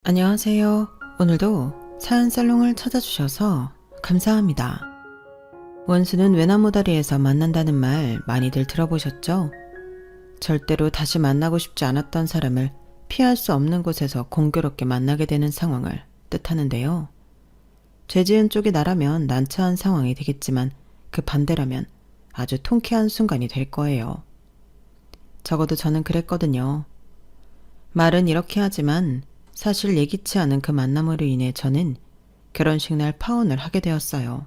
안녕하세요. 오늘도 사연살롱을 찾아주셔서 감사합니다. 원수는 외나무다리에서 만난다는 말 많이들 들어보셨죠? 절대로 다시 만나고 싶지 않았던 사람을 피할 수 없는 곳에서 공교롭게 만나게 되는 상황을 뜻하는데요. 죄 지은 쪽이 나라면 난처한 상황이 되겠지만 그 반대라면 아주 통쾌한 순간이 될 거예요. 적어도 저는 그랬거든요. 말은 이렇게 하지만 사실 예기치 않은 그 만남으로 인해 저는 결혼식 날 파혼을 하게 되었어요.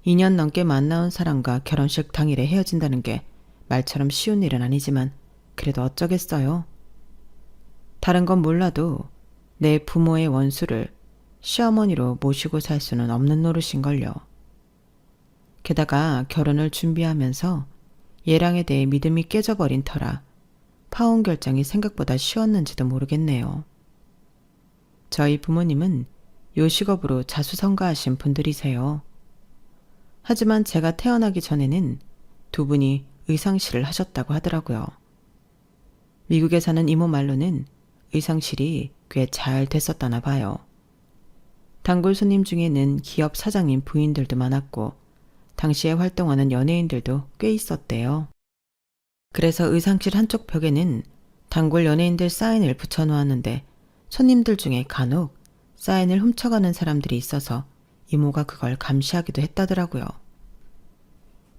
2년 넘게 만나온 사람과 결혼식 당일에 헤어진다는 게 말처럼 쉬운 일은 아니지만 그래도 어쩌겠어요. 다른 건 몰라도 내 부모의 원수를 시어머니로 모시고 살 수는 없는 노릇인걸요. 게다가 결혼을 준비하면서 예랑에 대해 믿음이 깨져버린 터라 파혼 결정이 생각보다 쉬웠는지도 모르겠네요. 저희 부모님은 요식업으로 자수성가하신 분들이세요. 하지만 제가 태어나기 전에는 두 분이 의상실을 하셨다고 하더라고요. 미국에 사는 이모 말로는 의상실이 꽤 잘 됐었다나 봐요. 단골 손님 중에는 기업 사장님 부인들도 많았고 당시에 활동하는 연예인들도 꽤 있었대요. 그래서 의상실 한쪽 벽에는 단골 연예인들 사인을 붙여놓았는데 손님들 중에 간혹 사인을 훔쳐가는 사람들이 있어서 이모가 그걸 감시하기도 했다더라고요.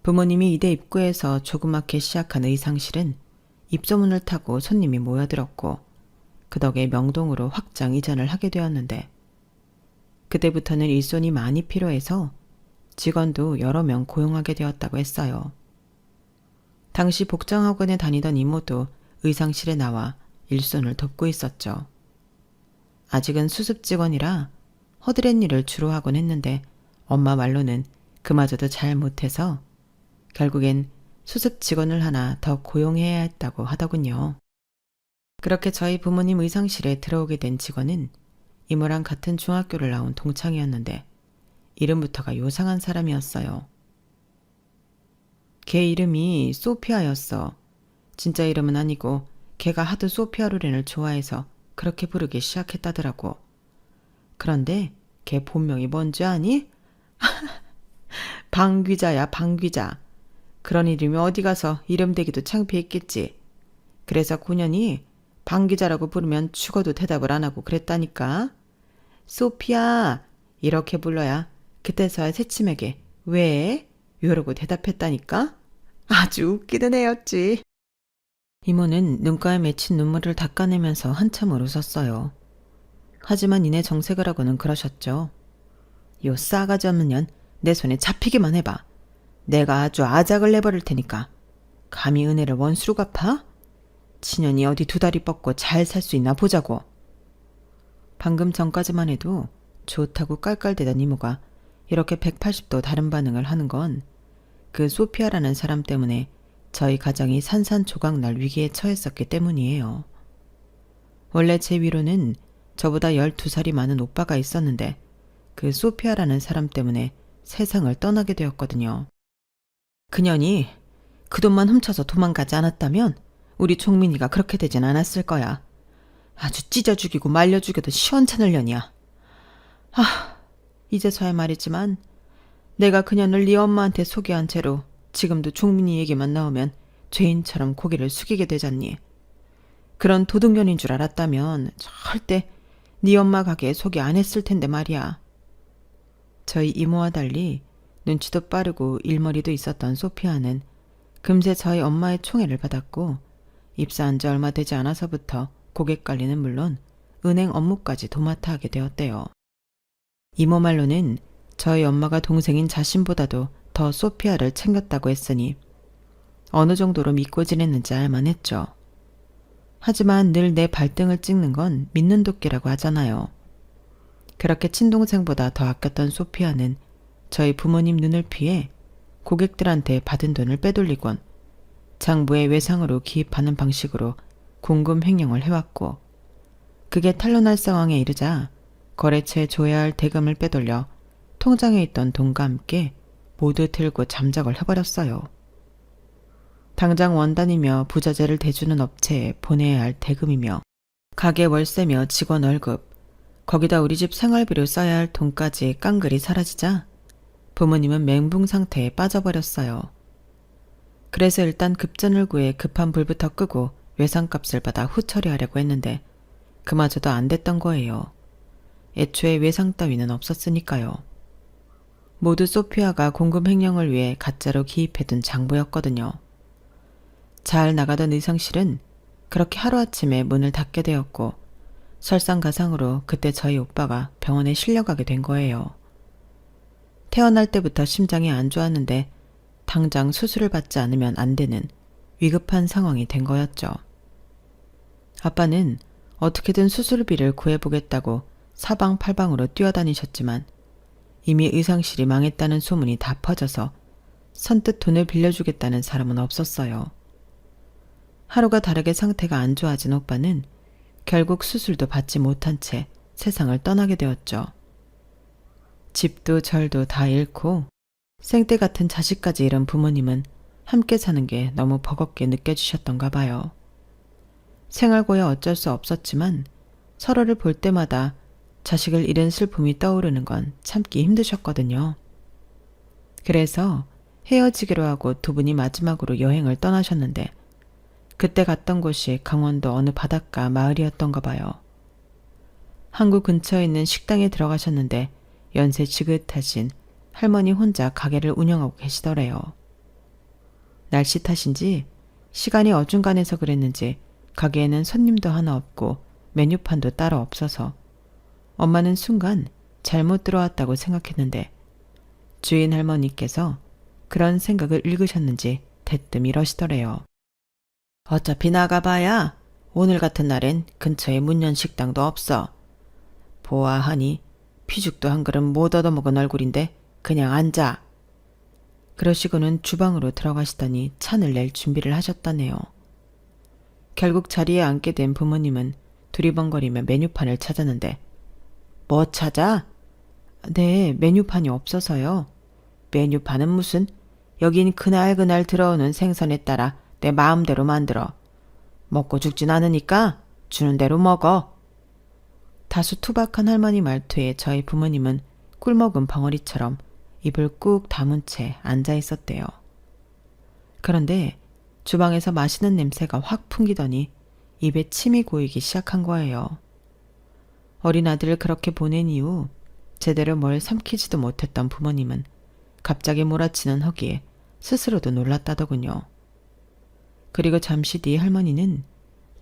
부모님이 이대 입구에서 조그맣게 시작한 의상실은 입소문을 타고 손님이 모여들었고 그 덕에 명동으로 확장 이전을 하게 되었는데 그때부터는 일손이 많이 필요해서 직원도 여러 명 고용하게 되었다고 했어요. 당시 복장학원에 다니던 이모도 의상실에 나와 일손을 돕고 있었죠. 아직은 수습 직원이라 허드렛 일을 주로 하곤 했는데 엄마 말로는 그마저도 잘 못해서 결국엔 수습 직원을 하나 더 고용해야 했다고 하더군요. 그렇게 저희 부모님 의상실에 들어오게 된 직원은 이모랑 같은 중학교를 나온 동창이었는데 이름부터가 요상한 사람이었어요. 걔 이름이 소피아였어. 진짜 이름은 아니고 걔가 하도 소피아 로렌을 좋아해서 그렇게 부르기 시작했다더라고. 그런데 걔 본명이 뭔지 아니? 방귀자야, 방귀자. 그런 이름이 어디 가서 이름 대기도 창피했겠지. 그래서 고년이 방귀자라고 부르면 죽어도 대답을 안 하고 그랬다니까. 소피아 이렇게 불러야 그때서야 새침하게 왜? 이러고 대답했다니까. 아주 웃기는 애였지. 이모는 눈가에 맺힌 눈물을 닦아내면서 한참을 웃었어요. 하지만 이내 정색을 하고는 그러셨죠. 요 싸가지 없는 년 내 손에 잡히기만 해봐. 내가 아주 아작을 내버릴 테니까. 감히 은혜를 원수로 갚아? 친년이 어디 두 다리 뻗고 잘 살 수 있나 보자고. 방금 전까지만 해도 좋다고 깔깔대던 이모가 이렇게 180도 다른 반응을 하는 건 그 소피아라는 사람 때문에 저희 가정이 산산조각 날 위기에 처했었기 때문이에요. 원래 제 위로는 저보다 12살이 많은 오빠가 있었는데 그 소피아라는 사람 때문에 세상을 떠나게 되었거든요. 그년이 그 돈만 훔쳐서 도망가지 않았다면 우리 종민이가 그렇게 되진 않았을 거야. 아주 찢어 죽이고 말려 죽여도 시원찮을 년이야. 이제서야 말이지만 내가 그년을 네 엄마한테 소개한 채로 지금도 종민이 얘기만 나오면 죄인처럼 고개를 숙이게 되잖니. 그런 도둑년인 줄 알았다면 절대 네 엄마 가게에 소개 안 했을 텐데 말이야. 저희 이모와 달리 눈치도 빠르고 일머리도 있었던 소피아는 금세 저희 엄마의 총애를 받았고 입사한 지 얼마 되지 않아서부터 고객 관리는 물론 은행 업무까지 도맡아 하게 되었대요. 이모 말로는 저희 엄마가 동생인 자신보다도 더 소피아를 챙겼다고 했으니 어느 정도로 믿고 지냈는지 알만했죠. 하지만 늘 내 발등을 찍는 건 믿는 도끼라고 하잖아요. 그렇게 친동생보다 더 아꼈던 소피아는 저희 부모님 눈을 피해 고객들한테 받은 돈을 빼돌리곤 장부의 외상으로 기입하는 방식으로 공금 횡령을 해왔고 그게 탄로날 상황에 이르자 거래처에 줘야 할 대금을 빼돌려 통장에 있던 돈과 함께 모두 들고 잠적을 해버렸어요. 당장 원단이며 부자재를 대주는 업체에 보내야 할 대금이며 가게 월세며 직원 월급, 거기다 우리 집 생활비로 써야 할 돈까지 깡그리 사라지자 부모님은 멘붕 상태에 빠져버렸어요. 그래서 일단 급전을 구해 급한 불부터 끄고 외상값을 받아 후처리하려고 했는데 그마저도 안 됐던 거예요. 애초에 외상 따위는 없었으니까요. 모두 소피아가 공금 횡령을 위해 가짜로 기입해둔 장부였거든요. 잘 나가던 의상실은 그렇게 하루아침에 문을 닫게 되었고 설상가상으로 그때 저희 오빠가 병원에 실려가게 된 거예요. 태어날 때부터 심장이 안 좋았는데 당장 수술을 받지 않으면 안 되는 위급한 상황이 된 거였죠. 아빠는 어떻게든 수술비를 구해보겠다고 사방팔방으로 뛰어다니셨지만 이미 의상실이 망했다는 소문이 다 퍼져서 선뜻 돈을 빌려주겠다는 사람은 없었어요. 하루가 다르게 상태가 안 좋아진 오빠는 결국 수술도 받지 못한 채 세상을 떠나게 되었죠. 집도 절도 다 잃고 생떼 같은 자식까지 잃은 부모님은 함께 사는 게 너무 버겁게 느껴지셨던가 봐요. 생활고야 어쩔 수 없었지만 서로를 볼 때마다 자식을 잃은 슬픔이 떠오르는 건 참기 힘드셨거든요. 그래서 헤어지기로 하고 두 분이 마지막으로 여행을 떠나셨는데 그때 갔던 곳이 강원도 어느 바닷가 마을이었던가 봐요. 항구 근처에 있는 식당에 들어가셨는데 연세 지긋하신 할머니 혼자 가게를 운영하고 계시더래요. 날씨 탓인지 시간이 어중간해서 그랬는지 가게에는 손님도 하나 없고 메뉴판도 따로 없어서 엄마는 순간 잘못 들어왔다고 생각했는데 주인 할머니께서 그런 생각을 읽으셨는지 대뜸 이러시더래요. 어차피 나가봐야 오늘 같은 날엔 근처에 문 연 식당도 없어. 보아하니 피죽도 한 그릇 못 얻어먹은 얼굴인데 그냥 앉아. 그러시고는 주방으로 들어가시더니 찬을 낼 준비를 하셨다네요. 결국 자리에 앉게 된 부모님은 두리번거리며 메뉴판을 찾았는데 뭐 찾아? 네, 메뉴판이 없어서요. 메뉴판은 무슨? 여긴 그날 들어오는 생선에 따라 내 마음대로 만들어. 먹고 죽진 않으니까 주는 대로 먹어. 다소 투박한 할머니 말투에 저희 부모님은 꿀먹은 벙어리처럼 입을 꾹 다문 채 앉아 있었대요. 그런데 주방에서 맛있는 냄새가 확 풍기더니 입에 침이 고이기 시작한 거예요. 어린 아들을 그렇게 보낸 이후 제대로 뭘 삼키지도 못했던 부모님은 갑자기 몰아치는 허기에 스스로도 놀랐다더군요. 그리고 잠시 뒤 할머니는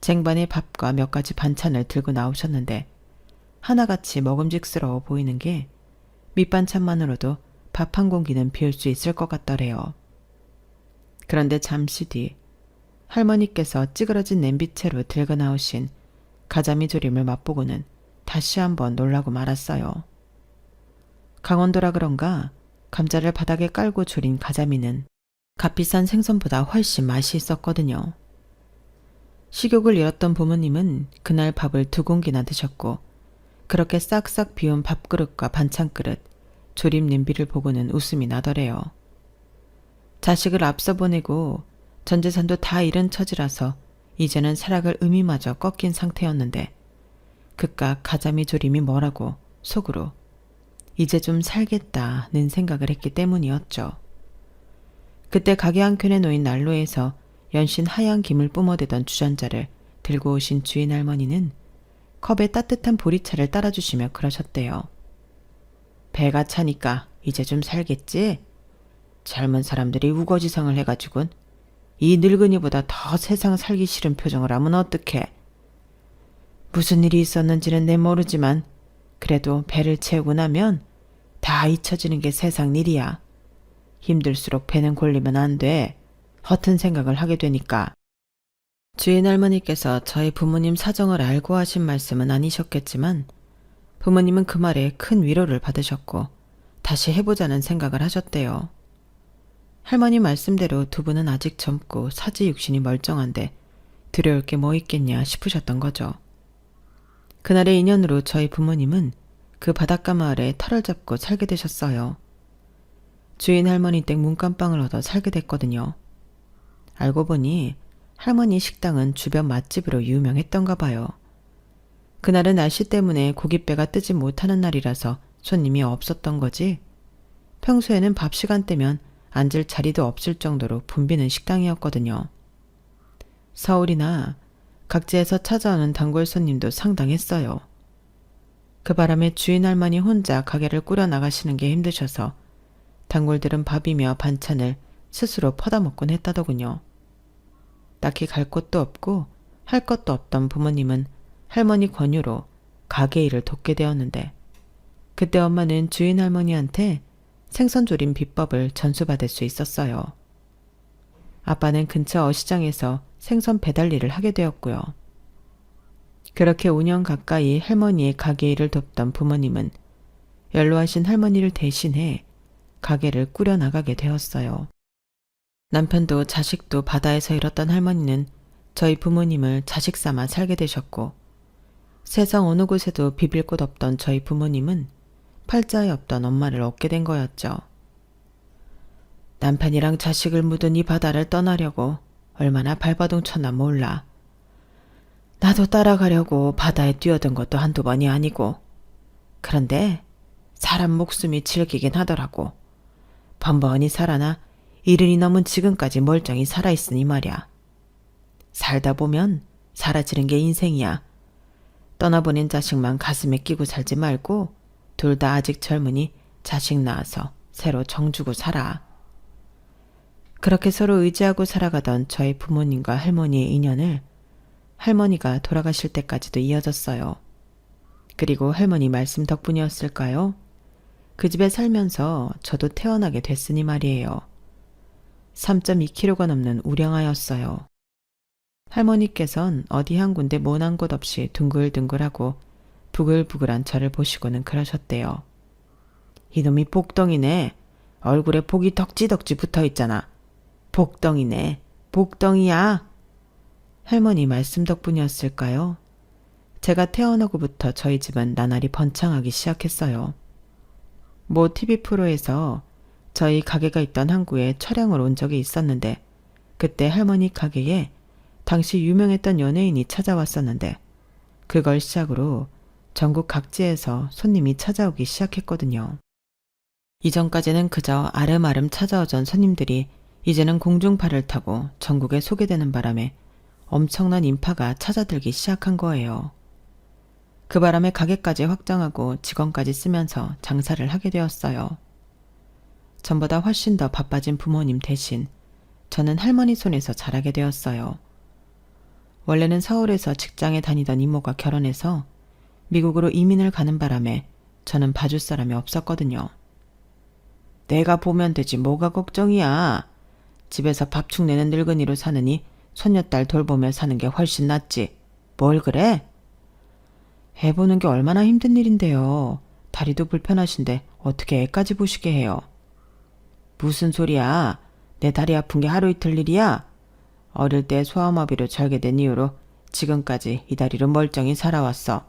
쟁반에 밥과 몇 가지 반찬을 들고 나오셨는데 하나같이 먹음직스러워 보이는 게 밑반찬만으로도 밥 한 공기는 비울 수 있을 것 같더래요. 그런데 잠시 뒤 할머니께서 찌그러진 냄비채로 들고 나오신 가자미 조림을 맛보고는 다시 한번 놀라고 말았어요. 강원도라 그런가 감자를 바닥에 깔고 조린 가자미는 값비싼 생선보다 훨씬 맛이 있었거든요. 식욕을 잃었던 부모님은 그날 밥을 2공기나 드셨고 그렇게 싹싹 비운 밥그릇과 반찬그릇, 조림 냄비를 보고는 웃음이 나더래요. 자식을 앞서 보내고 전재산도 다 잃은 처지라서 이제는 살아갈 의미마저 꺾인 상태였는데 그깟 가자미 조림이 뭐라고 속으로 이제 좀 살겠다는 생각을 했기 때문이었죠. 그때 가게 한켠에 놓인 난로에서 연신 하얀 김을 뿜어대던 주전자를 들고 오신 주인 할머니는 컵에 따뜻한 보리차를 따라주시며 그러셨대요. 배가 차니까 이제 좀 살겠지? 젊은 사람들이 우거지성을 해가지곤 이 늙은이보다 더 세상 살기 싫은 표정을 하면 어떡해. 무슨 일이 있었는지는 내 모르지만 그래도 배를 채우고 나면 다 잊혀지는 게 세상 일이야. 힘들수록 배는 골리면 안 돼. 허튼 생각을 하게 되니까. 주인 할머니께서 저희 부모님 사정을 알고 하신 말씀은 아니셨겠지만 부모님은 그 말에 큰 위로를 받으셨고 다시 해보자는 생각을 하셨대요. 할머니 말씀대로 두 분은 아직 젊고 사지 육신이 멀쩡한데 두려울 게 뭐 있겠냐 싶으셨던 거죠. 그날의 인연으로 저희 부모님은 그 바닷가 마을에 터를 잡고 살게 되셨어요. 주인 할머니 댁 문간방을 얻어 살게 됐거든요. 알고 보니 할머니 식당은 주변 맛집으로 유명했던가 봐요. 그날은 날씨 때문에 고깃배가 뜨지 못하는 날이라서 손님이 없었던 거지. 평소에는 밥 시간대면 앉을 자리도 없을 정도로 붐비는 식당이었거든요. 서울이나 각지에서 찾아오는 단골 손님도 상당했어요. 그 바람에 주인 할머니 혼자 가게를 꾸려 나가시는 게 힘드셔서 단골들은 밥이며 반찬을 스스로 퍼다먹곤 했다더군요. 딱히 갈 곳도 없고 할 것도 없던 부모님은 할머니 권유로 가게 일을 돕게 되었는데, 그때 엄마는 주인 할머니한테 생선조림 비법을 전수받을 수 있었어요. 아빠는 근처 어시장에서 생선 배달 일을 하게 되었고요. 그렇게 5년 가까이 할머니의 가게 일을 돕던 부모님은 연로하신 할머니를 대신해 가게를 꾸려나가게 되었어요. 남편도 자식도 바다에서 잃었던 할머니는 저희 부모님을 자식 삼아 살게 되셨고, 세상 어느 곳에도 비빌 곳 없던 저희 부모님은 팔자에 없던 엄마를 얻게 된 거였죠. 남편이랑 자식을 묻은 이 바다를 떠나려고 얼마나 발버둥 쳤나 몰라. 나도 따라가려고 바다에 뛰어든 것도 한두 번이 아니고. 그런데 사람 목숨이 질기긴 하더라고. 번번이 살아나 70이 넘은 지금까지 멀쩡히 살아있으니 말이야. 살다 보면 사라지는 게 인생이야. 떠나보낸 자식만 가슴에 끼고 살지 말고 둘 다 아직 젊으니 자식 낳아서 새로 정주고 살아. 그렇게 서로 의지하고 살아가던 저희 부모님과 할머니의 인연을 할머니가 돌아가실 때까지도 이어졌어요. 그리고 할머니 말씀 덕분이었을까요? 그 집에 살면서 저도 태어나게 됐으니 말이에요. 3.2kg가 넘는 우량아였어요. 할머니께선 어디 한 군데 모난 곳 없이 둥글둥글하고 부글부글한 저를 보시고는 그러셨대요. 이놈이 복덩이네. 얼굴에 복이 덕지덕지 붙어있잖아. 복덩이네. 복덩이야. 할머니 말씀 덕분이었을까요? 제가 태어나고부터 저희 집은 나날이 번창하기 시작했어요. 모 TV 프로에서 저희 가게가 있던 항구에 촬영을 온 적이 있었는데, 그때 할머니 가게에 당시 유명했던 연예인이 찾아왔었는데, 그걸 시작으로 전국 각지에서 손님이 찾아오기 시작했거든요. 이전까지는 그저 아름아름 찾아오던 손님들이 이제는 공중파를 타고 전국에 소개되는 바람에 엄청난 인파가 찾아들기 시작한 거예요. 그 바람에 가게까지 확장하고 직원까지 쓰면서 장사를 하게 되었어요. 전보다 훨씬 더 바빠진 부모님 대신 저는 할머니 손에서 자라게 되었어요. 원래는 서울에서 직장에 다니던 이모가 결혼해서 미국으로 이민을 가는 바람에 저는 봐줄 사람이 없었거든요. 내가 보면 되지 뭐가 걱정이야. 집에서 밥축 내는 늙은이로 사느니 손녀딸 돌보며 사는 게 훨씬 낫지. 뭘 그래? 해보는 게 얼마나 힘든 일인데요. 다리도 불편하신데 어떻게 애까지 보시게 해요. 무슨 소리야. 내 다리 아픈 게 하루 이틀 일이야. 어릴 때 소아마비로 절개된 이후로 지금까지 이 다리로 멀쩡히 살아왔어.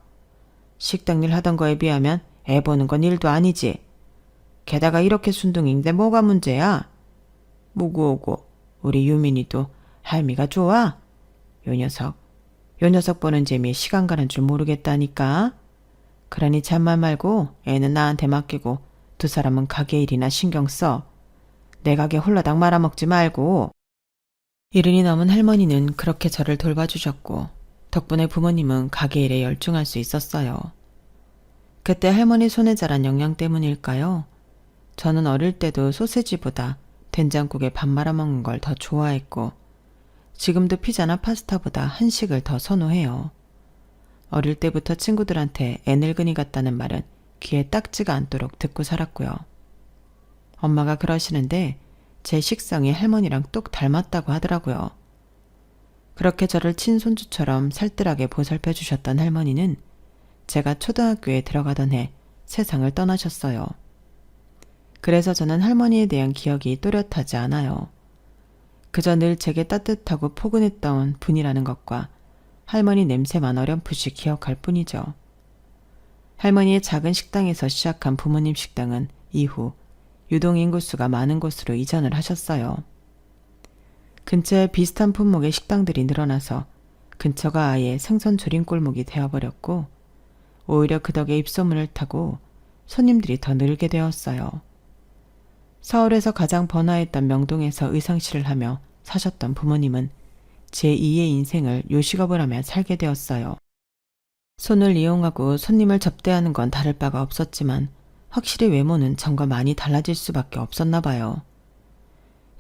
식당 일 하던 거에 비하면 애 보는 건 일도 아니지. 게다가 이렇게 순둥이인데 뭐가 문제야? 무구오고 우리 유민이도 할미가 좋아. 요 녀석 보는 재미에 시간 가는 줄 모르겠다니까. 그러니 잠만 말고 애는 나한테 맡기고 두 사람은 가게 일이나 신경 써. 내 가게 홀라당 말아먹지 말고. 70이 넘은 할머니는 그렇게 저를 돌봐주셨고, 덕분에 부모님은 가게 일에 열중할 수 있었어요. 그때 할머니 손에 자란 영양 때문일까요? 저는 어릴 때도 소세지보다 된장국에 밥 말아먹는 걸 더 좋아했고, 지금도 피자나 파스타보다 한식을 더 선호해요. 어릴 때부터 친구들한테 애늙은이 같다는 말은 귀에 딱지가 않도록 듣고 살았고요. 엄마가 그러시는데 제 식성이 할머니랑 똑 닮았다고 하더라고요. 그렇게 저를 친손주처럼 살뜰하게 보살펴 주셨던 할머니는 제가 초등학교에 들어가던 해 세상을 떠나셨어요. 그래서 저는 할머니에 대한 기억이 또렷하지 않아요. 그저 늘 제게 따뜻하고 포근했던 분이라는 것과 할머니 냄새만 어렴풋이 기억할 뿐이죠. 할머니의 작은 식당에서 시작한 부모님 식당은 이후 유동 인구수가 많은 곳으로 이전을 하셨어요. 근처에 비슷한 품목의 식당들이 늘어나서 근처가 아예 생선 조림 골목이 되어버렸고, 오히려 그 덕에 입소문을 타고 손님들이 더 늘게 되었어요. 서울에서 가장 번화했던 명동에서 의상실을 하며 사셨던 부모님은 제2의 인생을 요식업을 하며 살게 되었어요. 손을 이용하고 손님을 접대하는 건 다를 바가 없었지만 확실히 외모는 전과 많이 달라질 수밖에 없었나 봐요.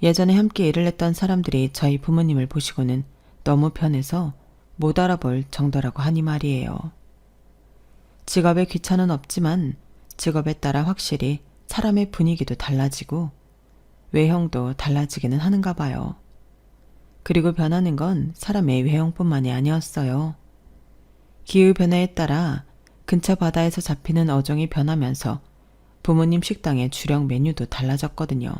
예전에 함께 일을 했던 사람들이 저희 부모님을 보시고는 너무 편해서 못 알아볼 정도라고 하니 말이에요. 직업에 귀천은 없지만 직업에 따라 확실히 사람의 분위기도 달라지고 외형도 달라지기는 하는가 봐요. 그리고 변하는 건 사람의 외형뿐만이 아니었어요. 기후변화에 따라 근처 바다에서 잡히는 어종이 변하면서 부모님 식당의 주력 메뉴도 달라졌거든요.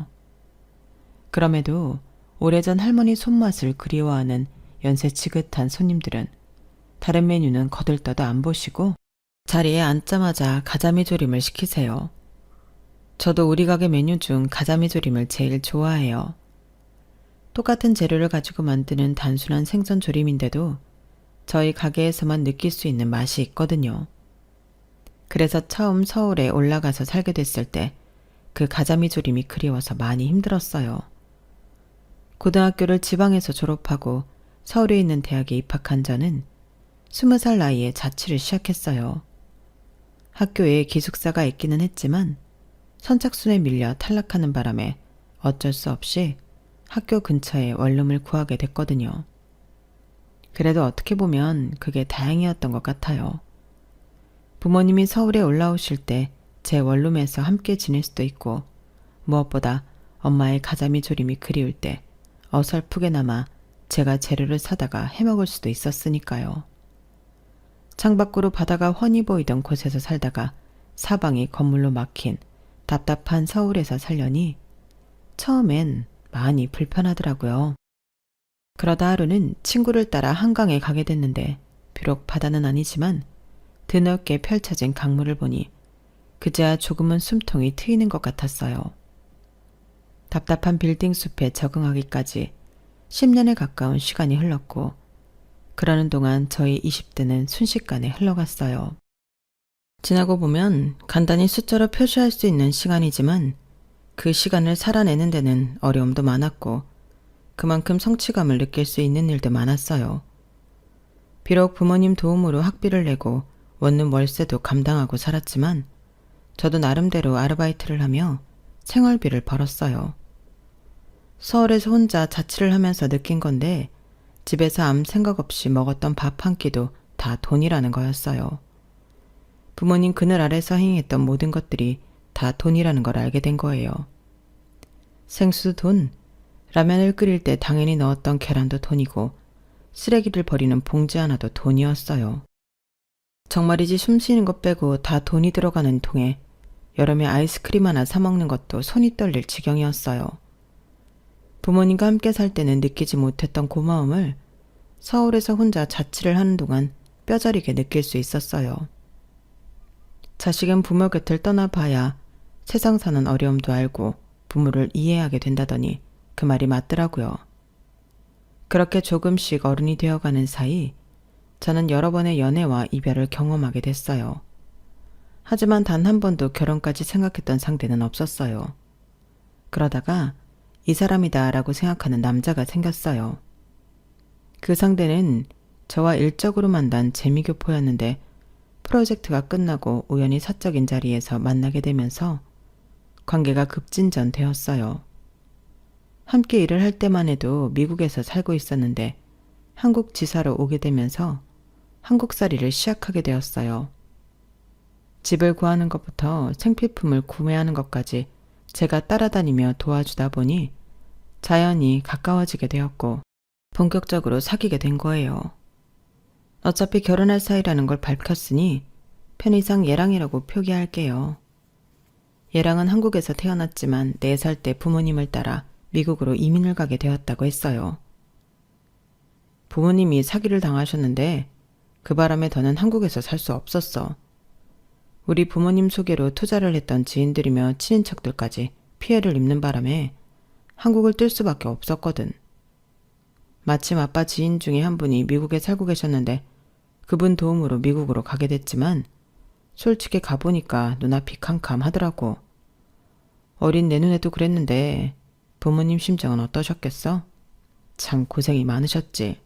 그럼에도 오래전 할머니 손맛을 그리워하는 연세 지긋한 손님들은 다른 메뉴는 거들떠도 안 보시고 자리에 앉자마자 가자미 조림을 시키세요. 저도 우리 가게 메뉴 중 가자미 조림을 제일 좋아해요. 똑같은 재료를 가지고 만드는 단순한 생선 조림인데도 저희 가게에서만 느낄 수 있는 맛이 있거든요. 그래서 처음 서울에 올라가서 살게 됐을 때 그 가자미 조림이 그리워서 많이 힘들었어요. 고등학교를 지방에서 졸업하고 서울에 있는 대학에 입학한 저는 20살 나이에 자취를 시작했어요. 학교에 기숙사가 있기는 했지만 선착순에 밀려 탈락하는 바람에 어쩔 수 없이 학교 근처에 원룸을 구하게 됐거든요. 그래도 어떻게 보면 그게 다행이었던 것 같아요. 부모님이 서울에 올라오실 때 제 원룸에서 함께 지낼 수도 있고 무엇보다 엄마의 가자미 조림이 그리울 때 어설프게나마 제가 재료를 사다가 해먹을 수도 있었으니까요. 창밖으로 바다가 훤히 보이던 곳에서 살다가 사방이 건물로 막힌 답답한 서울에서 살려니 처음엔 많이 불편하더라고요. 그러다 하루는 친구를 따라 한강에 가게 됐는데 비록 바다는 아니지만 드넓게 펼쳐진 강물을 보니 그제야 조금은 숨통이 트이는 것 같았어요. 답답한 빌딩 숲에 적응하기까지 10년에 가까운 시간이 흘렀고 그러는 동안 저희 20대는 순식간에 흘러갔어요. 지나고 보면 간단히 숫자로 표시할 수 있는 시간이지만 그 시간을 살아내는 데는 어려움도 많았고 그만큼 성취감을 느낄 수 있는 일도 많았어요. 비록 부모님 도움으로 학비를 내고 원룸 월세도 감당하고 살았지만 저도 나름대로 아르바이트를 하며 생활비를 벌었어요. 서울에서 혼자 자취를 하면서 느낀 건데 집에서 아무 생각 없이 먹었던 밥 한 끼도 다 돈이라는 거였어요. 부모님 그늘 아래서 행했던 모든 것들이 다 돈이라는 걸 알게 된 거예요. 생수도 돈, 라면을 끓일 때 당연히 넣었던 계란도 돈이고 쓰레기를 버리는 봉지 하나도 돈이었어요. 정말이지 숨쉬는 것 빼고 다 돈이 들어가는 통에 여름에 아이스크림 하나 사 먹는 것도 손이 떨릴 지경이었어요. 부모님과 함께 살 때는 느끼지 못했던 고마움을 서울에서 혼자 자취를 하는 동안 뼈저리게 느낄 수 있었어요. 자식은 부모 곁을 떠나봐야 세상 사는 어려움도 알고 부모를 이해하게 된다더니 그 말이 맞더라고요. 그렇게 조금씩 어른이 되어가는 사이 저는 여러 번의 연애와 이별을 경험하게 됐어요. 하지만 단 한 번도 결혼까지 생각했던 상대는 없었어요. 그러다가 이 사람이다 라고 생각하는 남자가 생겼어요. 그 상대는 저와 일적으로 만난 재미교포였는데 프로젝트가 끝나고 우연히 사적인 자리에서 만나게 되면서 관계가 급진전되었어요. 함께 일을 할 때만 해도 미국에서 살고 있었는데 한국 지사로 오게 되면서 한국살이를 시작하게 되었어요. 집을 구하는 것부터 생필품을 구매하는 것까지 제가 따라다니며 도와주다 보니 자연히 가까워지게 되었고 본격적으로 사귀게 된 거예요. 어차피 결혼할 사이라는 걸 밝혔으니 편의상 얘랑이라고 표기할게요. 얘랑은 한국에서 태어났지만 4살 때 부모님을 따라 미국으로 이민을 가게 되었다고 했어요. 부모님이 사기를 당하셨는데 그 바람에 더는 한국에서 살 수 없었어. 우리 부모님 소개로 투자를 했던 지인들이며 친인척들까지 피해를 입는 바람에 한국을 뜰 수밖에 없었거든. 마침 아빠 지인 중에 한 분이 미국에 살고 계셨는데 그분 도움으로 미국으로 가게 됐지만 솔직히 가보니까 눈앞이 캄캄하더라고. 어린 내 눈에도 그랬는데 부모님 심정은 어떠셨겠어? 참 고생이 많으셨지.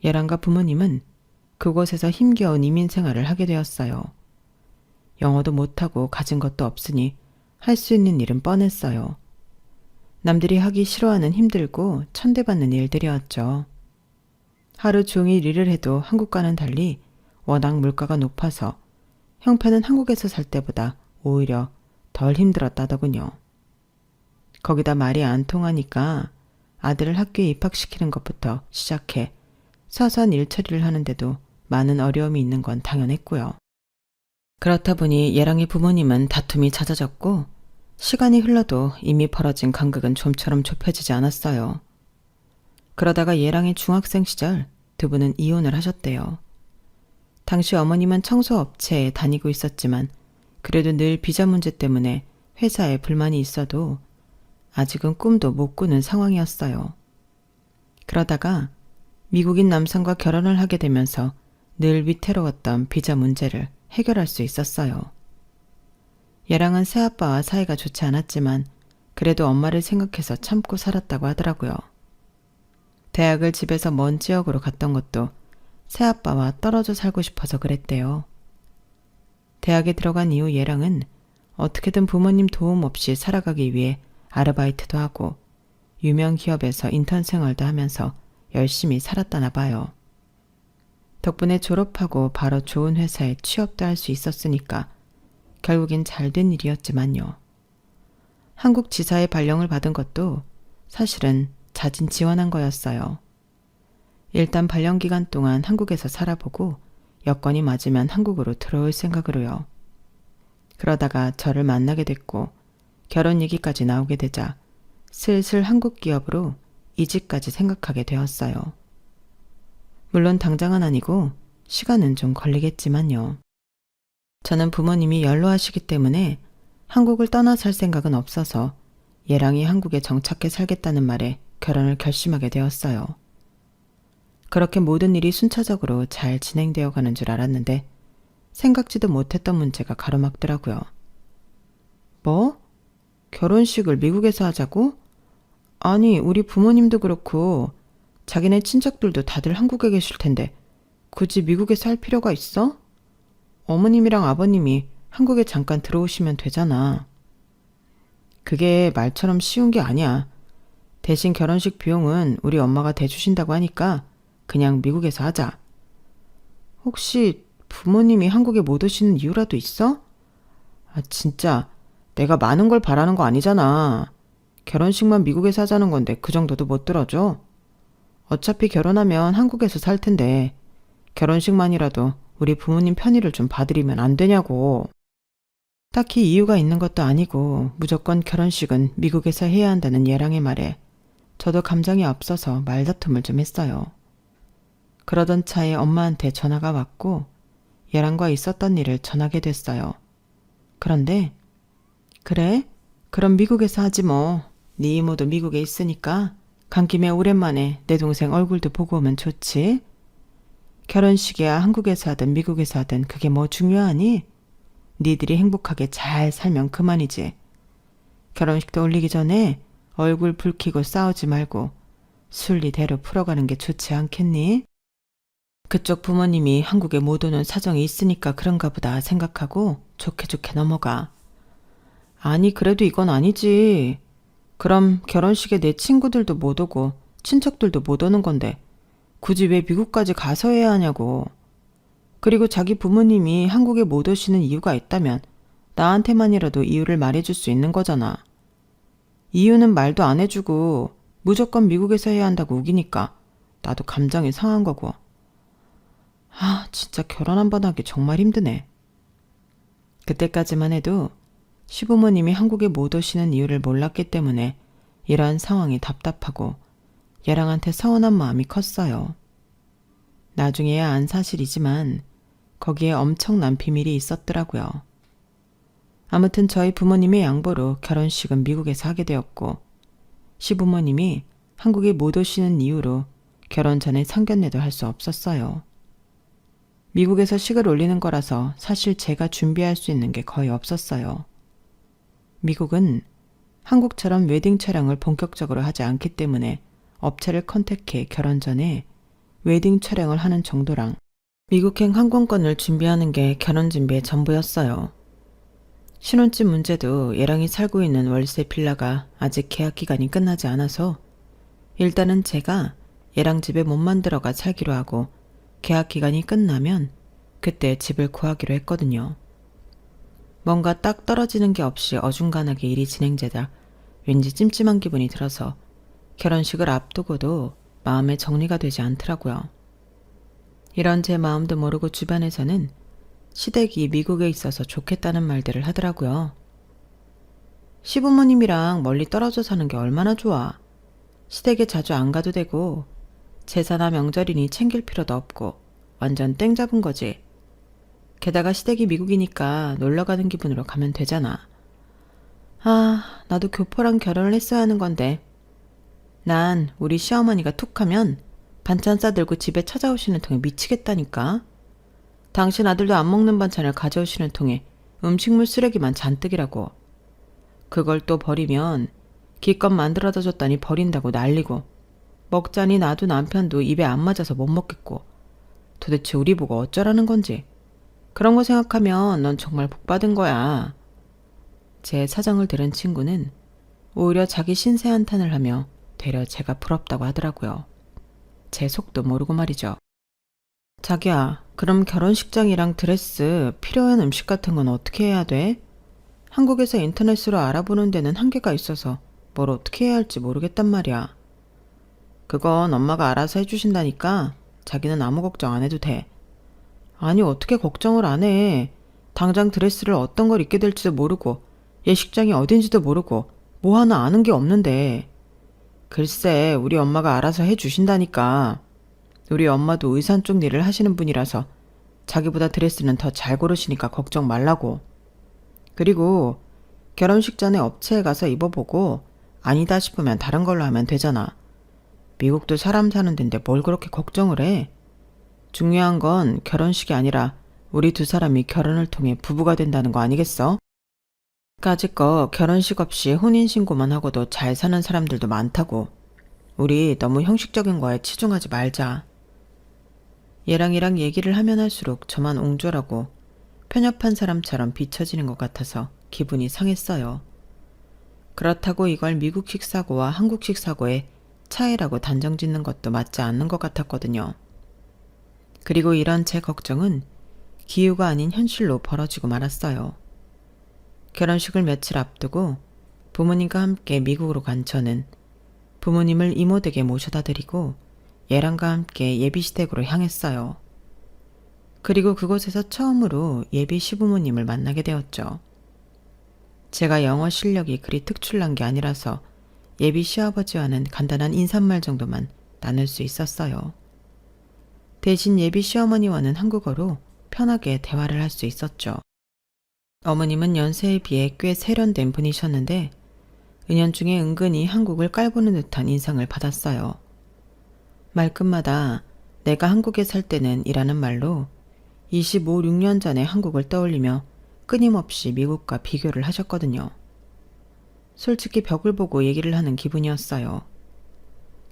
예랑과 부모님은 그곳에서 힘겨운 이민 생활을 하게 되었어요. 영어도 못하고 가진 것도 없으니 할 수 있는 일은 뻔했어요. 남들이 하기 싫어하는 힘들고 천대받는 일들이었죠. 하루 종일 일을 해도 한국과는 달리 워낙 물가가 높아서 형편은 한국에서 살 때보다 오히려 덜 힘들었다더군요. 거기다 말이 안 통하니까 아들을 학교에 입학시키는 것부터 시작해 사소한 일처리를 하는데도 많은 어려움이 있는 건 당연했고요. 그렇다 보니 예랑의 부모님은 다툼이 잦아졌고 시간이 흘러도 이미 벌어진 간극은 좀처럼 좁혀지지 않았어요. 그러다가 예랑의 중학생 시절 두 분은 이혼을 하셨대요. 당시 어머님은 청소업체에 다니고 있었지만 그래도 늘 비자 문제 때문에 회사에 불만이 있어도 아직은 꿈도 못 꾸는 상황이었어요. 그러다가 미국인 남성과 결혼을 하게 되면서 늘 위태로웠던 비자 문제를 해결할 수 있었어요. 예랑은 새아빠와 사이가 좋지 않았지만 그래도 엄마를 생각해서 참고 살았다고 하더라고요. 대학을 집에서 먼 지역으로 갔던 것도 새아빠와 떨어져 살고 싶어서 그랬대요. 대학에 들어간 이후 예랑은 어떻게든 부모님 도움 없이 살아가기 위해 아르바이트도 하고 유명 기업에서 인턴 생활도 하면서 열심히 살았다나 봐요. 덕분에 졸업하고 바로 좋은 회사에 취업도 할 수 있었으니까 결국엔 잘된 일이었지만요. 한국 지사의 발령을 받은 것도 사실은 자진 지원한 거였어요. 일단 발령 기간 동안 한국에서 살아보고 여건이 맞으면 한국으로 들어올 생각으로요. 그러다가 저를 만나게 됐고 결혼 얘기까지 나오게 되자 슬슬 한국 기업으로 이직까지 생각하게 되었어요. 물론 당장은 아니고 시간은 좀 걸리겠지만요. 저는 부모님이 연로하시기 때문에 한국을 떠나 살 생각은 없어서 예랑이 한국에 정착해 살겠다는 말에 결혼을 결심하게 되었어요. 그렇게 모든 일이 순차적으로 잘 진행되어 가는 줄 알았는데 생각지도 못했던 문제가 가로막더라고요. 뭐? 결혼식을 미국에서 하자고? 아니, 우리 부모님도 그렇고 자기네 친척들도 다들 한국에 계실 텐데 굳이 미국에서 할 필요가 있어? 어머님이랑 아버님이 한국에 잠깐 들어오시면 되잖아. 그게 말처럼 쉬운 게 아니야. 대신 결혼식 비용은 우리 엄마가 대주신다고 하니까 그냥 미국에서 하자. 혹시 부모님이 한국에 못 오시는 이유라도 있어? 아, 진짜 내가 많은 걸 바라는 거 아니잖아. 결혼식만 미국에서 하자는 건데 그 정도도 못 들어줘? 어차피 결혼하면 한국에서 살 텐데 결혼식만이라도 우리 부모님 편의를 좀 봐드리면 안 되냐고. 딱히 이유가 있는 것도 아니고 무조건 결혼식은 미국에서 해야 한다는 예랑의 말에 저도 감정이 앞서서 말다툼을 좀 했어요. 그러던 차에 엄마한테 전화가 왔고 예랑과 있었던 일을 전하게 됐어요. 그런데 그래? 그럼 미국에서 하지 뭐. 네 이모도 미국에 있으니까 간 김에 오랜만에 내 동생 얼굴도 보고 오면 좋지. 결혼식이야 한국에서 하든 미국에서 하든 그게 뭐 중요하니? 니들이 행복하게 잘 살면 그만이지. 결혼식도 올리기 전에 얼굴 붉히고 싸우지 말고 순리대로 풀어가는 게 좋지 않겠니? 그쪽 부모님이 한국에 못 오는 사정이 있으니까 그런가 보다 생각하고 좋게 넘어가. 아니 그래도 이건 아니지. 그럼 결혼식에 내 친구들도 못 오고 친척들도 못 오는 건데 굳이 왜 미국까지 가서 해야 하냐고. 그리고 자기 부모님이 한국에 못 오시는 이유가 있다면 나한테만이라도 이유를 말해줄 수 있는 거잖아. 이유는 말도 안 해주고 무조건 미국에서 해야 한다고 우기니까 나도 감정이 상한 거고. 아, 진짜 결혼 한 번 하기 정말 힘드네. 그때까지만 해도 시부모님이 한국에 못 오시는 이유를 몰랐기 때문에 이러한 상황이 답답하고 예랑한테 서운한 마음이 컸어요. 나중에야 안 사실이지만 거기에 엄청난 비밀이 있었더라고요. 아무튼 저희 부모님의 양보로 결혼식은 미국에서 하게 되었고 시부모님이 한국에 못 오시는 이유로 결혼 전에 상견례도 할 수 없었어요. 미국에서 식을 올리는 거라서 사실 제가 준비할 수 있는 게 거의 없었어요. 미국은 한국처럼 웨딩 촬영을 본격적으로 하지 않기 때문에 업체를 컨택해 결혼 전에 웨딩 촬영을 하는 정도랑 미국행 항공권을 준비하는 게 결혼 준비의 전부였어요. 신혼집 문제도 얘랑이 살고 있는 월세 빌라가 아직 계약 기간이 끝나지 않아서 일단은 제가 얘랑 집에 몸만 들어가 살기로 하고 계약 기간이 끝나면 그때 집을 구하기로 했거든요. 뭔가 딱 떨어지는 게 없이 어중간하게 일이 진행되다 왠지 찜찜한 기분이 들어서 결혼식을 앞두고도 마음에 정리가 되지 않더라고요. 이런 제 마음도 모르고 주변에서는 시댁이 미국에 있어서 좋겠다는 말들을 하더라고요. 시부모님이랑 멀리 떨어져 사는 게 얼마나 좋아. 시댁에 자주 안 가도 되고 제사나 명절이니 챙길 필요도 없고 완전 땡 잡은 거지. 게다가 시댁이 미국이니까 놀러 가는 기분으로 가면 되잖아. 아, 나도 교포랑 결혼을 했어야 하는 건데. 난 우리 시어머니가 툭 하면 반찬 싸들고 집에 찾아오시는 통에 미치겠다니까. 당신 아들도 안 먹는 반찬을 가져오시는 통에 음식물 쓰레기만 잔뜩이라고. 그걸 또 버리면 기껏 만들어다 줬다니 버린다고 난리고 먹자니 나도 남편도 입에 안 맞아서 못 먹겠고 도대체 우리 보고 어쩌라는 건지. 그런 거 생각하면 넌 정말 복받은 거야. 제 사정을 들은 친구는 오히려 자기 신세 한탄을 하며 되려 제가 부럽다고 하더라고요. 제 속도 모르고 말이죠. 자기야, 그럼 결혼식장이랑 드레스, 필요한 음식 같은 건 어떻게 해야 돼? 한국에서 인터넷으로 알아보는 데는 한계가 있어서 뭘 어떻게 해야 할지 모르겠단 말이야. 그건 엄마가 알아서 해주신다니까 자기는 아무 걱정 안 해도 돼. 아니, 어떻게 걱정을 안 해. 당장 드레스를 어떤 걸 입게 될지도 모르고 예식장이 어딘지도 모르고 뭐 하나 아는 게 없는데. 글쎄, 우리 엄마가 알아서 해주신다니까. 우리 엄마도 의상 쪽 일을 하시는 분이라서 자기보다 드레스는 더 잘 고르시니까 걱정 말라고. 그리고 결혼식 전에 업체에 가서 입어보고 아니다 싶으면 다른 걸로 하면 되잖아. 미국도 사람 사는 데인데 뭘 그렇게 걱정을 해. 중요한 건 결혼식이 아니라 우리 두 사람이 결혼을 통해 부부가 된다는 거 아니겠어? 까짓거 결혼식 없이 혼인신고만 하고도 잘 사는 사람들도 많다고. 우리 너무 형식적인 거에 치중하지 말자. 얘랑 얘기를 하면 할수록 저만 옹졸하고 편협한 사람처럼 비춰지는 것 같아서 기분이 상했어요. 그렇다고 이걸 미국식 사고와 한국식 사고의 차이라고 단정 짓는 것도 맞지 않는 것 같았거든요. 그리고 이런 제 걱정은 기우가 아닌 현실로 벌어지고 말았어요. 결혼식을 며칠 앞두고 부모님과 함께 미국으로 간 저는 부모님을 이모 댁에 모셔다 드리고 얘랑과 함께 예비 시댁으로 향했어요. 그리고 그곳에서 처음으로 예비 시부모님을 만나게 되었죠. 제가 영어 실력이 그리 특출난 게 아니라서 예비 시아버지와는 간단한 인사말 정도만 나눌 수 있었어요. 대신 예비 시어머니와는 한국어로 편하게 대화를 할 수 있었죠. 어머님은 연세에 비해 꽤 세련된 분이셨는데 은연중에 은근히 한국을 깔보는 듯한 인상을 받았어요. 말끝마다 내가 한국에 살 때는 이라는 말로 25, 6년 전에 한국을 떠올리며 끊임없이 미국과 비교를 하셨거든요. 솔직히 벽을 보고 얘기를 하는 기분이었어요.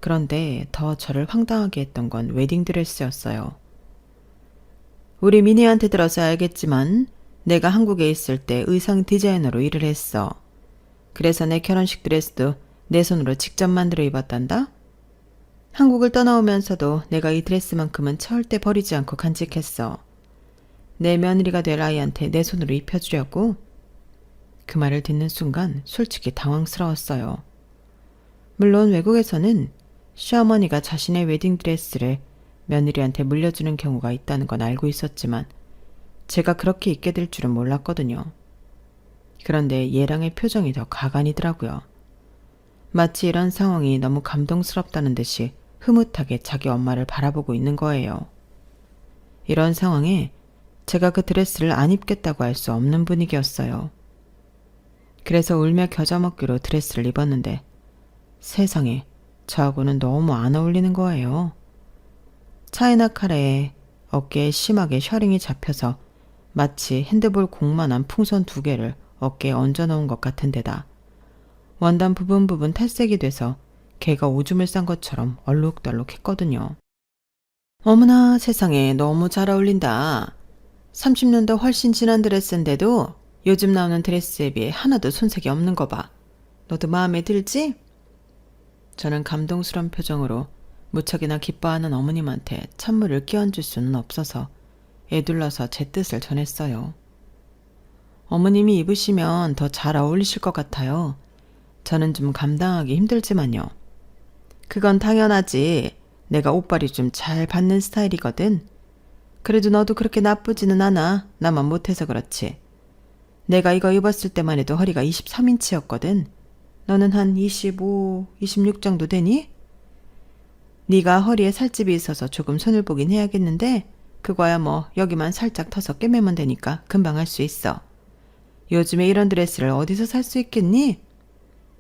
그런데 더 저를 황당하게 했던 건 웨딩드레스였어요. 우리 미니한테 들어서 알겠지만 내가 한국에 있을 때 의상 디자이너로 일을 했어. 그래서 내 결혼식 드레스도 내 손으로 직접 만들어 입었단다. 한국을 떠나오면서도 내가 이 드레스만큼은 절대 버리지 않고 간직했어. 내 며느리가 될 아이한테 내 손으로 입혀주려고. 그 말을 듣는 순간 솔직히 당황스러웠어요. 물론 외국에서는 시어머니가 자신의 웨딩드레스를 며느리한테 물려주는 경우가 있다는 건 알고 있었지만 제가 그렇게 입게 될 줄은 몰랐거든요. 그런데 얘랑의 표정이 더 가관이더라고요. 마치 이런 상황이 너무 감동스럽다는 듯이 흐뭇하게 자기 엄마를 바라보고 있는 거예요. 이런 상황에 제가 그 드레스를 안 입겠다고 할 수 없는 분위기였어요. 그래서 울며 겨자 먹기로 드레스를 입었는데 세상에 저하고는 너무 안 어울리는 거예요. 차이나 카레에 어깨에 심하게 셔링이 잡혀서 마치 핸드볼 공만한 풍선 2개를 어깨에 얹어놓은 것 같은 데다 원단 부분 탈색이 돼서 개가 오줌을 싼 것처럼 얼룩덜룩했거든요. 어머나 세상에 너무 잘 어울린다. 30년도 훨씬 지난 드레스인데도 요즘 나오는 드레스에 비해 하나도 손색이 없는 거 봐. 너도 마음에 들지? 저는 감동스러운 표정으로 무척이나 기뻐하는 어머님한테 찬물을 끼얹을 수는 없어서 애둘러서 제 뜻을 전했어요. 어머님이 입으시면 더 잘 어울리실 것 같아요. 저는 좀 감당하기 힘들지만요. 그건 당연하지. 내가 옷발이 좀 잘 받는 스타일이거든. 그래도 너도 그렇게 나쁘지는 않아. 나만 못해서 그렇지. 내가 이거 입었을 때만 해도 허리가 23인치였거든. 너는 한 25, 26 정도 되니? 네가 허리에 살집이 있어서 조금 손을 보긴 해야겠는데 그거야 뭐 여기만 살짝 터서 꿰매면 되니까 금방 할 수 있어. 요즘에 이런 드레스를 어디서 살 수 있겠니?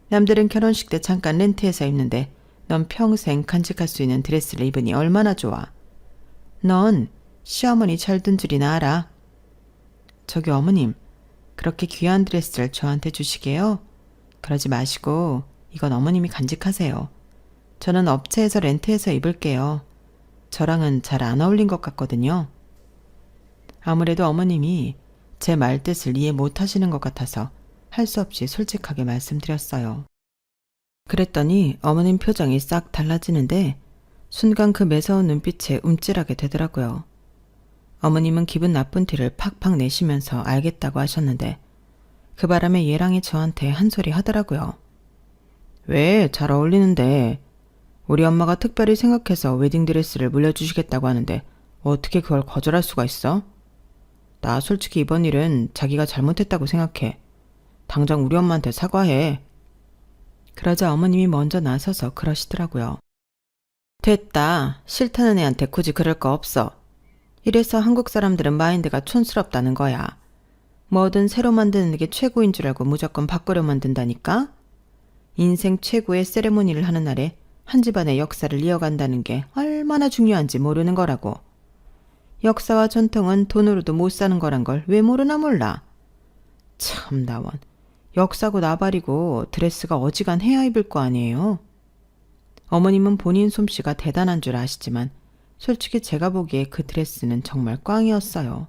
남들은 결혼식 때 잠깐 렌트해서 입는데 넌 평생 간직할 수 있는 드레스를 입으니 얼마나 좋아. 넌 시어머니 잘 둔 줄이나 알아. 저기 어머님, 그렇게 귀한 드레스를 저한테 주시게요? 그러지 마시고 이건 어머님이 간직하세요. 저는 업체에서 렌트해서 입을게요. 저랑은 잘 안 어울린 것 같거든요. 아무래도 어머님이 제 말뜻을 이해 못하시는 것 같아서 할 수 없이 솔직하게 말씀드렸어요. 그랬더니 어머님 표정이 싹 달라지는데 순간 그 매서운 눈빛에 움찔하게 되더라고요. 어머님은 기분 나쁜 티를 팍팍 내시면서 알겠다고 하셨는데 그 바람에 얘랑이 저한테 한 소리 하더라고요. 왜? 잘 어울리는데. 우리 엄마가 특별히 생각해서 웨딩드레스를 물려주시겠다고 하는데 어떻게 그걸 거절할 수가 있어? 나 솔직히 이번 일은 자기가 잘못했다고 생각해. 당장 우리 엄마한테 사과해. 그러자 어머님이 먼저 나서서 그러시더라고요. 됐다. 싫다는 애한테 굳이 그럴 거 없어. 이래서 한국 사람들은 마인드가 촌스럽다는 거야. 뭐든 새로 만드는 게 최고인 줄 알고 무조건 바꾸려 만든다니까? 인생 최고의 세레모니를 하는 날에 한 집안의 역사를 이어간다는 게 얼마나 중요한지 모르는 거라고. 역사와 전통은 돈으로도 못 사는 거란 걸 왜 모르나 몰라. 참 나원. 역사고 나발이고 드레스가 어지간해야 입을 거 아니에요. 어머님은 본인 솜씨가 대단한 줄 아시지만 솔직히 제가 보기에 그 드레스는 정말 꽝이었어요.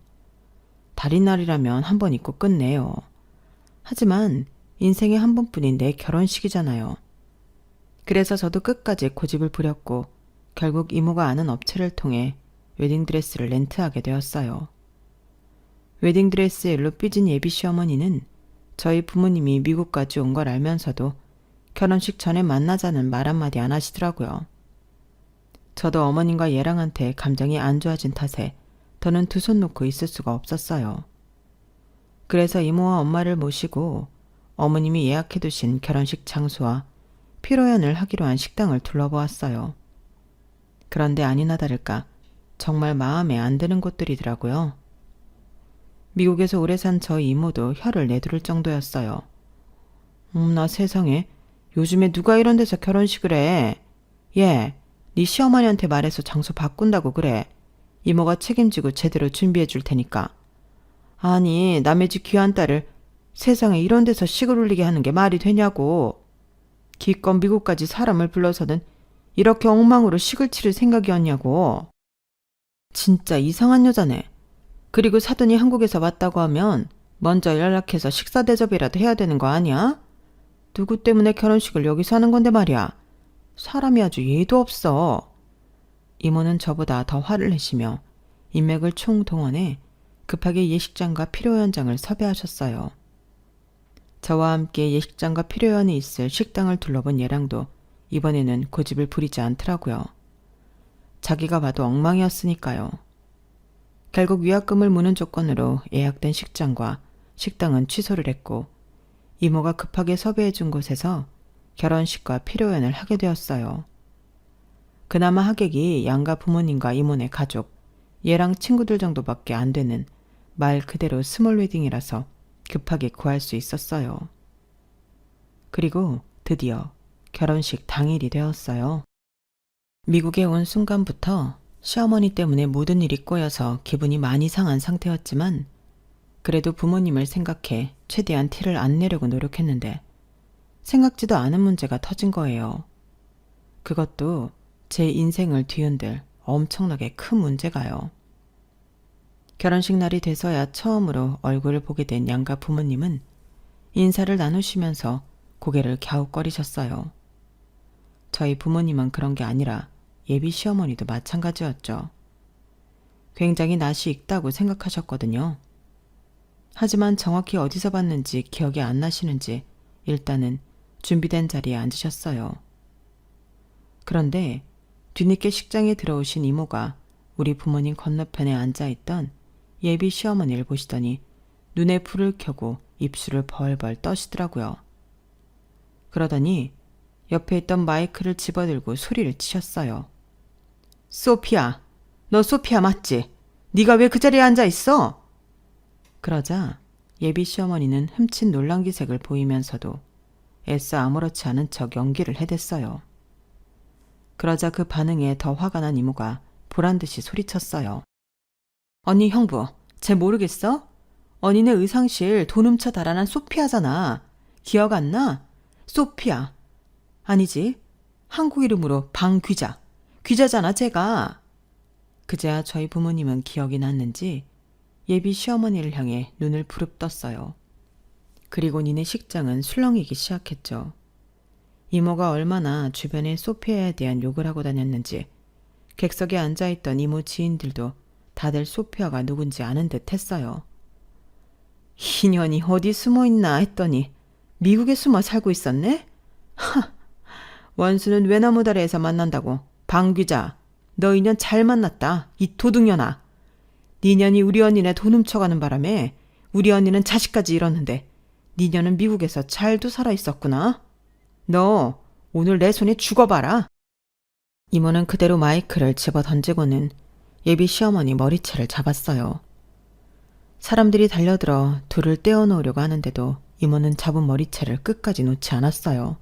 달인날이라면 한 번 입고 끝내요. 하지만 인생에 한 번뿐인 내 결혼식이잖아요. 그래서 저도 끝까지 고집을 부렸고 결국 이모가 아는 업체를 통해 웨딩드레스를 렌트하게 되었어요. 웨딩드레스의 일로 삐진 예비 시어머니는 저희 부모님이 미국까지 온 걸 알면서도 결혼식 전에 만나자는 말 한마디 안 하시더라고요. 저도 어머님과 얘랑한테 감정이 안 좋아진 탓에 더는 두 손 놓고 있을 수가 없었어요. 그래서 이모와 엄마를 모시고 어머님이 예약해두신 결혼식 장소와 피로연을 하기로 한 식당을 둘러보았어요. 그런데 아니나 다를까 정말 마음에 안 드는 곳들이더라고요. 미국에서 오래 산 저희 이모도 혀를 내두를 정도였어요. 나 세상에 요즘에 누가 이런 데서 결혼식을 해. 얘, 네 시어머니한테 말해서 장소 바꾼다고 그래. 이모가 책임지고 제대로 준비해 줄 테니까. 아니 남의 집 귀한 딸을 세상에 이런 데서 식을 올리게 하는 게 말이 되냐고. 기껏 미국까지 사람을 불러서는 이렇게 엉망으로 식을 치를 생각이었냐고. 진짜 이상한 여자네. 그리고 사돈이 한국에서 왔다고 하면 먼저 연락해서 식사 대접이라도 해야 되는 거 아니야? 누구 때문에 결혼식을 여기서 하는 건데 말이야. 사람이 아주 예도 없어. 이모는 저보다 더 화를 내시며 인맥을 총동원해 급하게 예식장과 피로연장을 섭외하셨어요. 저와 함께 예식장과 피로연이 있을 식당을 둘러본 얘랑도 이번에는 고집을 부리지 않더라고요. 자기가 봐도 엉망이었으니까요. 결국 위약금을 무는 조건으로 예약된 식장과 식당은 취소를 했고 이모가 급하게 섭외해준 곳에서 결혼식과 피로연을 하게 되었어요. 그나마 하객이 양가 부모님과 이모네 가족, 얘랑 친구들 정도밖에 안 되는 말 그대로 스몰 웨딩이라서 급하게 구할 수 있었어요. 그리고 드디어 결혼식 당일이 되었어요. 미국에 온 순간부터 시어머니 때문에 모든 일이 꼬여서 기분이 많이 상한 상태였지만 그래도 부모님을 생각해 최대한 티를 안 내려고 노력했는데 생각지도 않은 문제가 터진 거예요. 그것도 제 인생을 뒤흔들 엄청나게 큰 문제가요. 결혼식 날이 돼서야 처음으로 얼굴을 보게 된 양가 부모님은 인사를 나누시면서 고개를 갸웃거리셨어요. 저희 부모님은 그런 게 아니라 예비 시어머니도 마찬가지였죠. 굉장히 낯이 익다고 생각하셨거든요. 하지만 정확히 어디서 봤는지 기억이 안 나시는지 일단은 준비된 자리에 앉으셨어요. 그런데 뒤늦게 식장에 들어오신 이모가 우리 부모님 건너편에 앉아있던 예비 시어머니를 보시더니 눈에 불을 켜고 입술을 벌벌 떠시더라고요. 그러더니 옆에 있던 마이크를 집어들고 소리를 치셨어요. 소피야, 너 소피야 맞지? 네가 왜 그 자리에 앉아있어? 그러자 예비 시어머니는 흠칫 놀란 기색을 보이면서도 애써 아무렇지 않은 척 연기를 해댔어요. 그러자 그 반응에 더 화가 난 이모가 보란듯이 소리쳤어요. 언니 형부, 쟤 모르겠어? 언니네 의상실 돈 훔쳐 달아난 소피아잖아. 기억 안 나? 소피아. 아니지. 한국 이름으로 방귀자. 귀자잖아 쟤가. 그제야 저희 부모님은 기억이 났는지 예비 시어머니를 향해 눈을 부릅떴어요. 그리고 니네 식장은 술렁이기 시작했죠. 이모가 얼마나 주변에 소피아에 대한 욕을 하고 다녔는지 객석에 앉아있던 이모 지인들도 다들 소피아가 누군지 아는 듯 했어요. 이년이 어디 숨어있나 했더니 미국에 숨어 살고 있었네? 하! 원수는 외나무다리에서 만난다고. 방귀자, 너 이년 잘 만났다. 이 도둑년아. 니년이 우리 언니네 돈 훔쳐가는 바람에 우리 언니는 자식까지 잃었는데 니년은 미국에서 잘도 살아있었구나. 너 오늘 내 손에 죽어봐라. 이모는 그대로 마이크를 집어 던지고는 예비 시어머니 머리채를 잡았어요. 사람들이 달려들어 둘을 떼어놓으려고 하는데도 이모는 잡은 머리채를 끝까지 놓지 않았어요.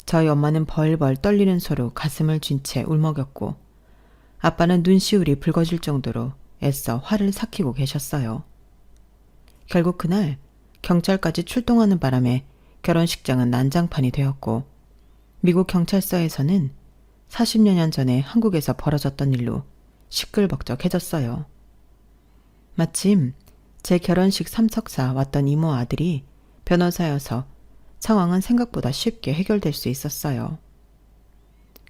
저희 엄마는 벌벌 떨리는 소로 가슴을 쥔 채 울먹였고 아빠는 눈시울이 붉어질 정도로 애써 화를 삭히고 계셨어요. 결국 그날 경찰까지 출동하는 바람에 결혼식장은 난장판이 되었고 미국 경찰서에서는 40여 년 전에 한국에서 벌어졌던 일로 시끌벅적해졌어요. 마침 제 결혼식 참석사 왔던 이모 아들이 변호사여서 상황은 생각보다 쉽게 해결될 수 있었어요.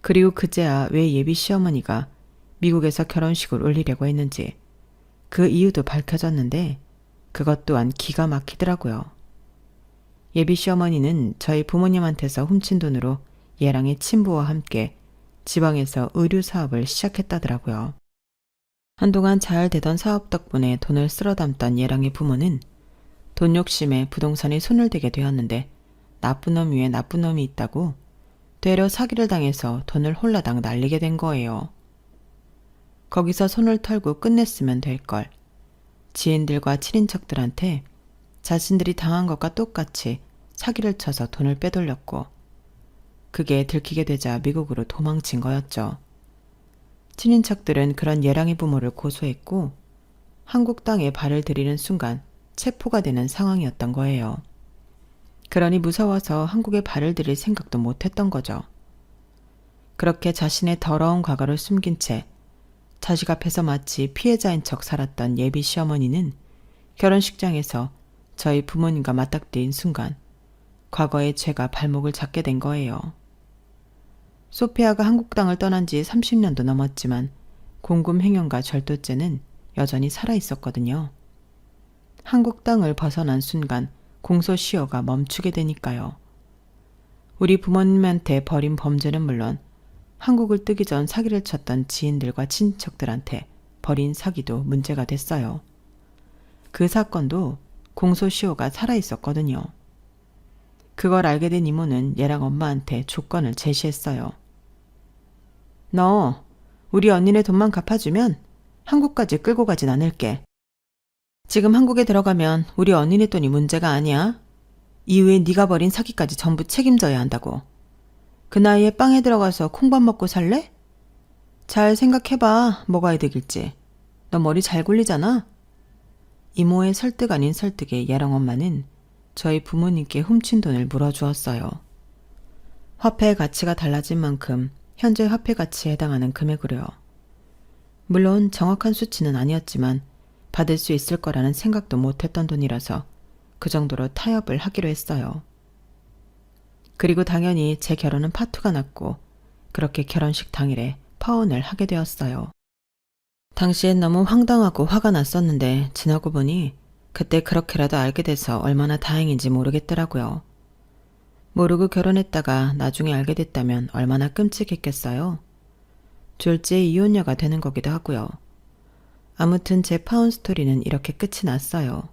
그리고 그제야 왜 예비 시어머니가 미국에서 결혼식을 올리려고 했는지 그 이유도 밝혀졌는데 그것 또한 기가 막히더라고요. 예비 시어머니는 저희 부모님한테서 훔친 돈으로 예랑의 친부와 함께 지방에서 의류 사업을 시작했다더라고요. 한동안 잘 되던 사업 덕분에 돈을 쓸어 담던 예랑의 부모는 돈 욕심에 부동산에 손을 대게 되었는데 나쁜 놈 위에 나쁜 놈이 있다고 되려 사기를 당해서 돈을 홀라당 날리게 된 거예요. 거기서 손을 털고 끝냈으면 될 걸. 지인들과 친인척들한테 자신들이 당한 것과 똑같이 사기를 쳐서 돈을 빼돌렸고 그게 들키게 되자 미국으로 도망친 거였죠. 친인척들은 그런 예랑의 부모를 고소했고 한국 땅에 발을 들이는 순간 체포가 되는 상황이었던 거예요. 그러니 무서워서 한국에 발을 들일 생각도 못했던 거죠. 그렇게 자신의 더러운 과거를 숨긴 채 자식 앞에서 마치 피해자인 척 살았던 예비 시어머니는 결혼식장에서 저희 부모님과 맞닥뜨린 순간 과거의 죄가 발목을 잡게 된 거예요. 소피아가 한국 땅을 떠난 지 30년도 넘었지만 공금횡령과 절도죄는 여전히 살아있었거든요. 한국 땅을 벗어난 순간 공소시효가 멈추게 되니까요. 우리 부모님한테 벌인 범죄는 물론 한국을 뜨기 전 사기를 쳤던 지인들과 친척들한테 벌인 사기도 문제가 됐어요. 그 사건도 공소시효가 살아있었거든요. 그걸 알게 된 이모는 얘랑 엄마한테 조건을 제시했어요. 너 우리 언니네 돈만 갚아주면 한국까지 끌고 가진 않을게. 지금 한국에 들어가면 우리 언니네 돈이 문제가 아니야. 이후에 네가 벌인 사기까지 전부 책임져야 한다고. 그 나이에 빵에 들어가서 콩밥 먹고 살래? 잘 생각해봐. 뭐가 이득일지. 너 머리 잘 굴리잖아? 이모의 설득 아닌 설득에 얘랑 엄마는 저희 부모님께 훔친 돈을 물어주었어요. 화폐의 가치가 달라진 만큼 현재 화폐 가치에 해당하는 금액으로요. 물론 정확한 수치는 아니었지만 받을 수 있을 거라는 생각도 못했던 돈이라서 그 정도로 타협을 하기로 했어요. 그리고 당연히 제 결혼은 파토가 났고 그렇게 결혼식 당일에 파혼을 하게 되었어요. 당시엔 너무 황당하고 화가 났었는데 지나고 보니 그때 그렇게라도 알게 돼서 얼마나 다행인지 모르겠더라고요. 모르고 결혼했다가 나중에 알게 됐다면 얼마나 끔찍했겠어요. 졸지에 이혼녀가 되는 거기도 하고요. 아무튼 제 파혼 스토리는 이렇게 끝이 났어요.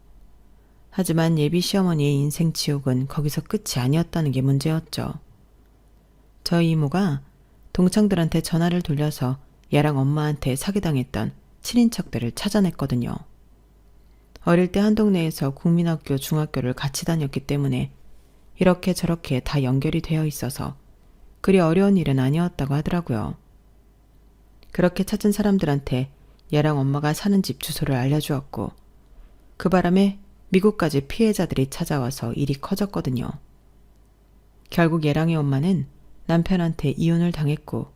하지만 예비 시어머니의 인생 지옥은 거기서 끝이 아니었다는 게 문제였죠. 저희 이모가 동창들한테 전화를 돌려서 얘랑 엄마한테 사기당했던 친인척들을 찾아냈거든요. 어릴 때 한 동네에서 국민학교, 중학교를 같이 다녔기 때문에 이렇게 저렇게 다 연결이 되어 있어서 그리 어려운 일은 아니었다고 하더라고요. 그렇게 찾은 사람들한테 얘랑 엄마가 사는 집 주소를 알려주었고 그 바람에 미국까지 피해자들이 찾아와서 일이 커졌거든요. 결국 얘랑의 엄마는 남편한테 이혼을 당했고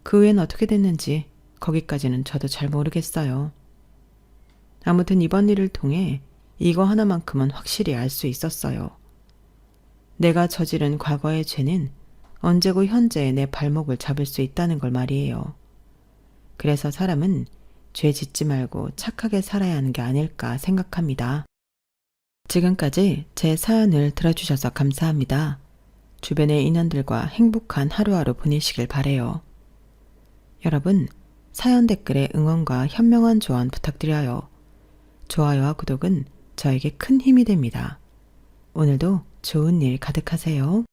그 후엔 어떻게 됐는지 거기까지는 저도 잘 모르겠어요. 아무튼 이번 일을 통해 이거 하나만큼은 확실히 알 수 있었어요. 내가 저지른 과거의 죄는 언제고 현재의 내 발목을 잡을 수 있다는 걸 말이에요. 그래서 사람은 죄 짓지 말고 착하게 살아야 하는 게 아닐까 생각합니다. 지금까지 제 사연을 들어주셔서 감사합니다. 주변의 인연들과 행복한 하루하루 보내시길 바래요. 여러분, 사연 댓글에 응원과 현명한 조언 부탁드려요. 좋아요와 구독은 저에게 큰 힘이 됩니다. 오늘도 좋은 일 가득하세요.